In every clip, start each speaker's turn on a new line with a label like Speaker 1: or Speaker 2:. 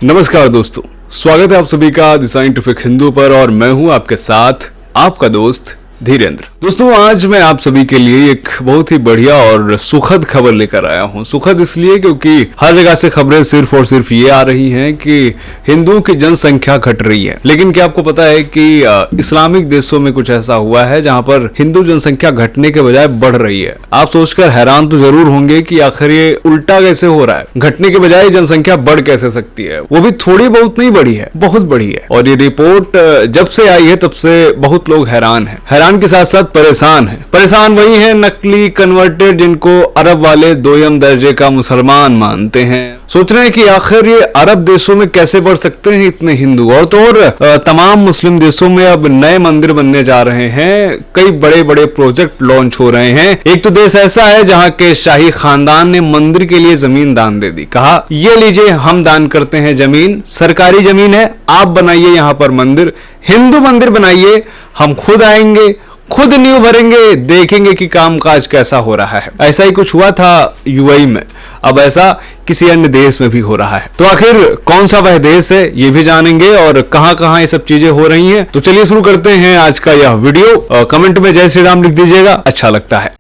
Speaker 1: नमस्कार दोस्तों, स्वागत है आप सभी का द साइंटिफिक हिंदू पर और मैं हूं आपके साथ आपका दोस्त धीरेन्द्र। दोस्तों, आज मैं आप सभी के लिए एक बहुत ही बढ़िया और सुखद खबर लेकर आया हूं। सुखद इसलिए क्योंकि हर जगह से खबरें सिर्फ और सिर्फ ये आ रही हैं कि हिंदुओं की जनसंख्या घट रही है। लेकिन क्या आपको पता है कि इस्लामिक देशों में कुछ ऐसा हुआ है जहां पर हिंदू जनसंख्या घटने के बजाय बढ़ रही है। आप सोचकर हैरान तो जरूर होंगे कि आखिर ये उल्टा कैसे हो रहा है, घटने के बजाय जनसंख्या बढ़ कैसे सकती है, वो भी थोड़ी बहुत नहीं बढ़ी है, बहुत बढ़ी है। और ये रिपोर्ट जब से आई है तब से बहुत लोग हैरान हैरान के साथ साथ परेशान है। परेशान वही है नकली कन्वर्टेड जिनको अरब वाले दोयम दर्जे का मुसलमान मानते हैं। सोच रहे हैं कि आखिर ये अरब देशों में कैसे बढ़ सकते हैं इतने हिंदू। और तो और तमाम मुस्लिम देशों में अब नए मंदिर बनने जा रहे हैं, कई बड़े बड़े प्रोजेक्ट लॉन्च हो रहे हैं। एक तो देश ऐसा है जहां के शाही खानदान ने मंदिर के लिए जमीन दान दे दी, कहा ये लीजिए हम दान करते हैं जमीन, सरकारी जमीन है, आप बनाइए यहाँ पर मंदिर, हिंदू मंदिर बनाइए, हम खुद आएंगे, खुद नींव भरेंगे, देखेंगे कि कामकाज कैसा हो रहा है। ऐसा ही कुछ हुआ था यूएई में, अब ऐसा किसी अन्य देश में भी हो रहा है। तो आखिर कौन सा वह देश है ये भी जानेंगे और कहां कहां ये सब चीजें हो रही हैं। तो चलिए शुरू करते हैं आज का यह वीडियो। कमेंट में जय श्री राम लिख दीजिएगा, अच्छा लगता है।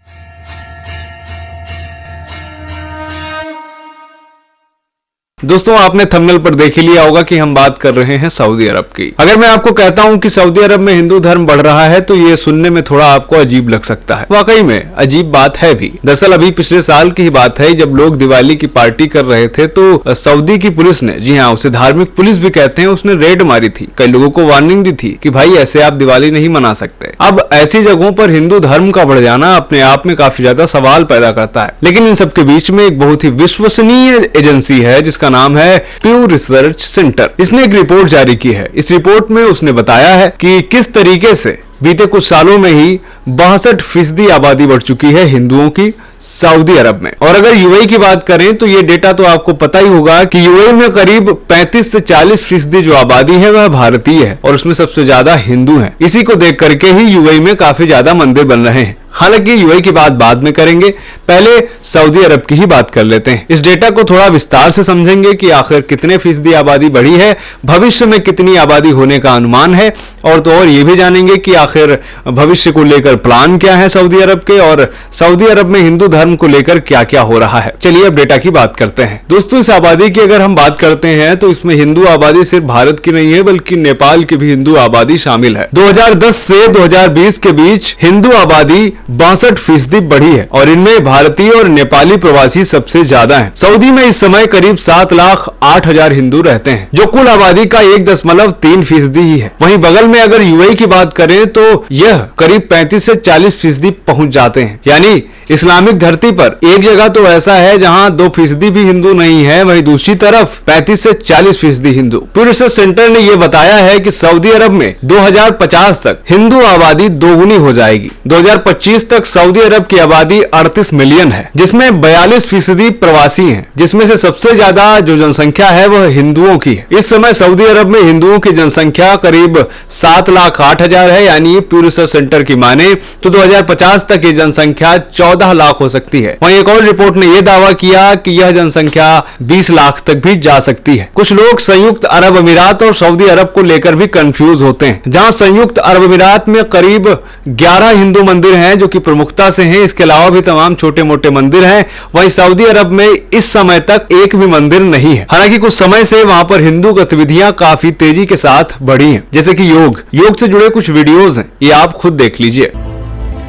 Speaker 1: दोस्तों, आपने थंबनेल पर देख ही लिया होगा कि हम बात कर रहे हैं सऊदी अरब की। अगर मैं आपको कहता हूं कि सऊदी अरब में हिंदू धर्म बढ़ रहा है तो ये सुनने में थोड़ा आपको अजीब लग सकता है। वाकई में अजीब बात है भी। दरअसल अभी पिछले साल की ही बात है, जब लोग दिवाली की पार्टी कर रहे थे तो सऊदी की पुलिस ने, जी हाँ उसे धार्मिक पुलिस भी कहते हैं, उसने रेड मारी थी। कई लोगों को वार्निंग दी थी कि भाई ऐसे आप दिवाली नहीं मना सकते। अब ऐसी जगहों पर हिंदू धर्म का बढ़ जाना अपने आप में काफी ज्यादा सवाल पैदा करता है। लेकिन इन सबके बीच में एक बहुत ही विश्वसनीय एजेंसी है जिसका नाम है प्यू रिसर्च सेंटर। इसने एक रिपोर्ट जारी की है। इस रिपोर्ट में उसने बताया है कि किस तरीके से बीते कुछ सालों में ही 62% आबादी बढ़ चुकी है हिंदुओं की सऊदी अरब में। और अगर यूएई की बात करें तो ये डेटा तो आपको पता ही होगा कि यूएई में करीब 35 से 40% जो आबादी है वह भारतीय है और उसमें सबसे ज्यादा हिंदू हैं। इसी को देख करके ही यूएई में काफी ज्यादा मंदिर बन रहे हैं। हालांकि यूएई की बात बाद में करेंगे, पहले सऊदी अरब की ही बात कर लेते हैं। इस डेटा को थोड़ा विस्तार से समझेंगे कि आखिर कितने फीसदी आबादी बढ़ी है, भविष्य में कितनी आबादी होने का अनुमान है, और तो और ये भी जानेंगे कि आखिर भविष्य को लेकर प्लान क्या है सऊदी अरब के, और सऊदी अरब में हिंदू धर्म को लेकर क्या क्या हो रहा है। चलिए अब डेटा की बात करते हैं। दोस्तों, इस आबादी की अगर हम बात करते हैं तो इसमें हिंदू आबादी सिर्फ भारत की नहीं है बल्कि नेपाल की भी हिंदू आबादी शामिल है। 2010 से 2020 के बीच हिंदू आबादी 62% बढ़ी है और इनमें भारतीय और नेपाली प्रवासी सबसे ज्यादा हैं। सऊदी में इस समय करीब 7,08,000 हिंदू रहते हैं, जो कुल आबादी का 1.3% ही है। वहीं बगल में अगर यूएई की बात करें तो यह करीब 35 से 40% पहुंच जाते हैं। यानी इस्लामिक धरती पर एक जगह तो ऐसा है जहां 2% भी हिंदू नहीं है, वहीं दूसरी तरफ 35 से 40% हिंदू। प्यू रिसर्च सेंटर ने यह बताया है कि सऊदी अरब में 2050 तक हिंदू आबादी दोगुनी हो जाएगी। 2025 तक सऊदी अरब की आबादी 38 मिलियन है, जिसमें 42% प्रवासी हैं, जिसमें से सबसे ज्यादा जो जनसंख्या है वह हिंदुओं की है। इस समय सऊदी अरब में हिंदुओं की जनसंख्या करीब 7,08,000 है। यानी प्यू रिसर्च सेंटर की माने तो 2050 तक ये जनसंख्या 14 लाख हो सकती है। वहीं एक और रिपोर्ट ने यह दावा किया कि यह जनसंख्या 20 लाख तक भी जा सकती है। कुछ लोग संयुक्त अरब अमीरात और सऊदी अरब को लेकर भी कंफ्यूज होते हैं। जहां संयुक्त अरब अमीरात में करीब 11 हिंदू मंदिर हैं जो कि प्रमुखता से हैं, इसके अलावा भी तमाम छोटे मोटे मंदिर हैं। वहीं सऊदी अरब में इस समय तक एक भी मंदिर नहीं है। हालांकि कुछ समय से वहां पर हिंदू गतिविधियां काफी तेजी के साथ बढ़ी हैं, जैसे कि योग से जुड़े कुछ वीडियोस हैं, ये आप खुद देख लीजिए।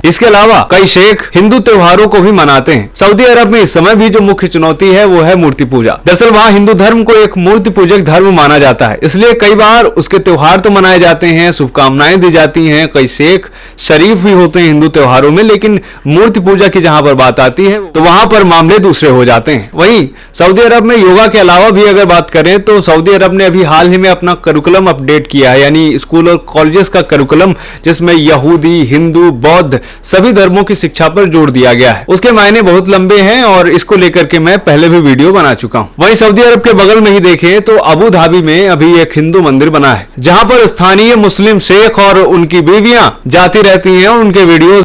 Speaker 1: इसके अलावा कई शेख हिंदू त्योहारों को भी मनाते हैं। सऊदी अरब में इस समय भी जो मुख्य चुनौती है वो है मूर्ति पूजा। दरअसल वहाँ हिंदू धर्म को एक मूर्ति पूजक धर्म माना जाता है, इसलिए कई बार उसके त्योहार तो मनाए जाते हैं, शुभकामनाएं दी जाती हैं, कई शेख शरीफ भी होते हैं हिंदू त्योहारों में, लेकिन मूर्ति पूजा की जहां पर बात आती है तो वहां पर मामले दूसरे हो जाते हैं। वहीं सऊदी अरब में योगा के अलावा भी अगर बात करें तो सऊदी अरब ने अभी हाल ही में अपना करिकुलम अपडेट किया है, यानी स्कूल और कॉलेजेस का करिकुलम, जिसमें यहूदी, हिंदू, बौद्ध सभी धर्मों की शिक्षा पर जोर दिया गया है। उसके मायने बहुत लंबे हैं और इसको लेकर के मैं पहले भी वीडियो बना चुका हूं। वहीं सऊदी अरब के बगल में ही देखें तो अबू धाबी में अभी एक हिंदू मंदिर बना है, जहां पर स्थानीय मुस्लिम शेख और उनकी बीवियां जाती रहती हैं और उनके वीडियो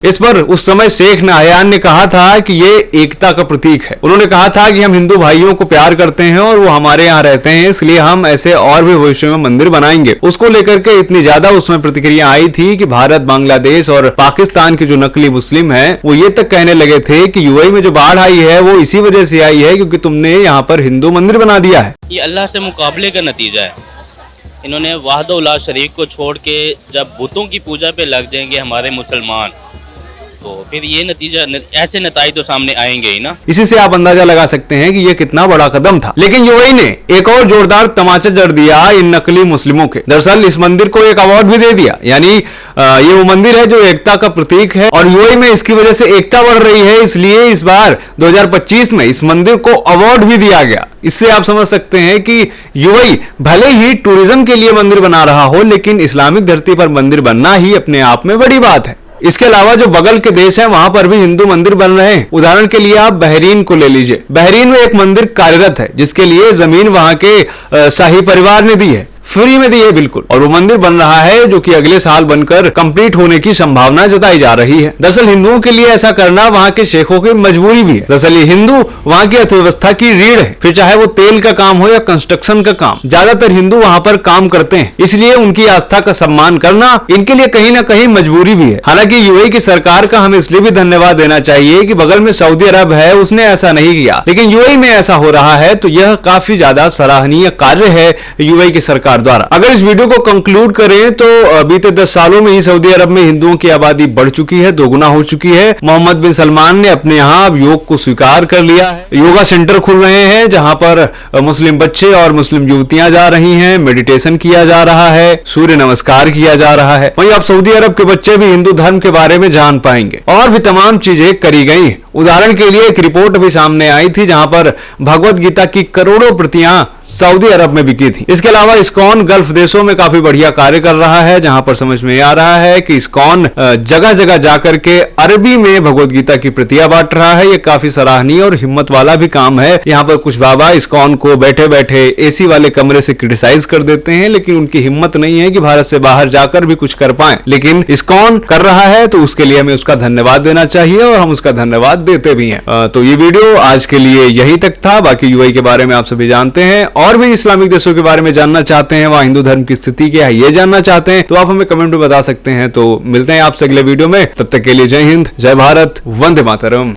Speaker 1: इस पर उस समय शेख नाहयान ने कहा था कि ये एकता का प्रतीक है। उन्होंने कहा था कि हम हिंदू भाइयों को प्यार करते हैं और वो हमारे यहाँ रहते हैं, इसलिए हम ऐसे और भी भविष्य में मंदिर बनाएंगे। उसको लेकर के इतनी ज्यादा उसमें प्रतिक्रिया आई थी कि भारत, बांग्लादेश और पाकिस्तान के जो नकली मुस्लिम हैं वो ये तक कहने लगे थे कि यूएई में जो बाढ़ आई है वो इसी वजह से आई है क्योंकि तुमने यहाँ पर हिंदू मंदिर बना दिया है।
Speaker 2: ये अल्लाह से मुकाबले का नतीजा है। इन्होंने वाहदुल्लाह शरीक को छोड़ के जब बुतों की पूजा पे लग जाएंगे हमारे मुसलमान, तो फिर ये नतीजा, ऐसे नतीजे तो सामने आएंगे ही ना।
Speaker 1: इसी से आप अंदाजा लगा सकते हैं कि ये कितना बड़ा कदम था। लेकिन यूएई ने एक और जोरदार तमाचा जड़ दिया इन नकली मुस्लिमों के। दरअसल इस मंदिर को एक अवार्ड भी दे दिया, यानी ये वो मंदिर है जो एकता का प्रतीक है और यूएई में इसकी वजह से एकता बढ़ रही है, इसलिए इस बार 2025 में इस मंदिर को अवार्ड भी दिया गया। इससे आप समझ सकते हैं कि यूएई भले ही टूरिज्म के लिए मंदिर बना रहा हो, लेकिन इस्लामिक धरती पर मंदिर बनना ही अपने आप में बड़ी बात है। इसके अलावा जो बगल के देश हैं वहां पर भी हिंदू मंदिर बन रहे हैं। उदाहरण के लिए आप बहरीन को ले लीजिए। बहरीन में एक मंदिर कार्यरत है जिसके लिए जमीन वहां के शाही परिवार ने दी है, फ्री में दी है बिल्कुल, और वो मंदिर बन रहा है जो कि अगले साल बनकर कंप्लीट होने की संभावना जताई जा रही है। दरअसल हिंदुओं के लिए ऐसा करना वहां के शेखों की मजबूरी भी है। दरअसल ये हिंदू वहां की अर्थव्यवस्था की रीढ़ है, फिर चाहे वो तेल का काम हो या कंस्ट्रक्शन का काम, ज्यादातर हिंदू वहां पर काम करते हैं, इसलिए उनकी आस्था का सम्मान करना इनके लिए कहीं ना कहीं मजबूरी भी है। हालांकि यूएई की सरकार का हमें इसलिए भी धन्यवाद देना चाहिए कि बगल में सऊदी अरब है, उसने ऐसा नहीं किया, लेकिन यूएई में ऐसा हो रहा है, तो यह काफी ज्यादा सराहनीय कार्य है यूएई की सरकार द्वारा। अगर इस वीडियो को कंक्लूड करें तो बीते 10 सालों में ही सऊदी अरब में हिंदुओं की आबादी बढ़ चुकी है, दोगुना हो चुकी है। मोहम्मद बिन सलमान ने अपने यहाँ अब योग को स्वीकार कर लिया है। योगा सेंटर खुल रहे हैं जहां पर मुस्लिम बच्चे और मुस्लिम युवतियां जा रही हैं, मेडिटेशन किया जा रहा है, सूर्य नमस्कार किया जा रहा है। वहीं अब सऊदी अरब के बच्चे भी हिंदू धर्म के बारे में जान पाएंगे और भी तमाम चीजें करी गई। उदाहरण के लिए एक रिपोर्ट भी सामने आई थी जहां पर भगवत गीता की करोड़ों प्रतियां सऊदी अरब में बिकी थी। इसके अलावा इस्कॉन गल्फ देशों में काफी बढ़िया कार्य कर रहा है, जहां पर समझ में आ रहा है कि इस्कॉन जगह जगह जाकर के अरबी में भगवत गीता की प्रतियां बांट रहा है। ये काफी सराहनीय और हिम्मत वाला भी काम है। यहाँ पर कुछ बाबा इस्कॉन को बैठे बैठे एसी वाले कमरे से क्रिटिसाइज कर देते हैं, लेकिन उनकी हिम्मत नहीं है कि भारत से बाहर जाकर भी कुछ कर पाए, लेकिन इस्कॉन कर रहा है, तो उसके लिए हमें उसका धन्यवाद देना चाहिए और हम उसका धन्यवाद देते भी हैं। तो ये वीडियो आज के लिए यही तक था। बाकी यूएई के बारे में आप सभी जानते हैं और भी इस्लामिक देशों के बारे में जानना चाहते हैं, वहां हिंदू धर्म की स्थिति क्या है ये जानना चाहते हैं, तो आप हमें कमेंट में बता सकते हैं। तो मिलते हैं आपसे अगले वीडियो में, तब तक के लिए जय हिंद, जय भारत, वंदे मातरम।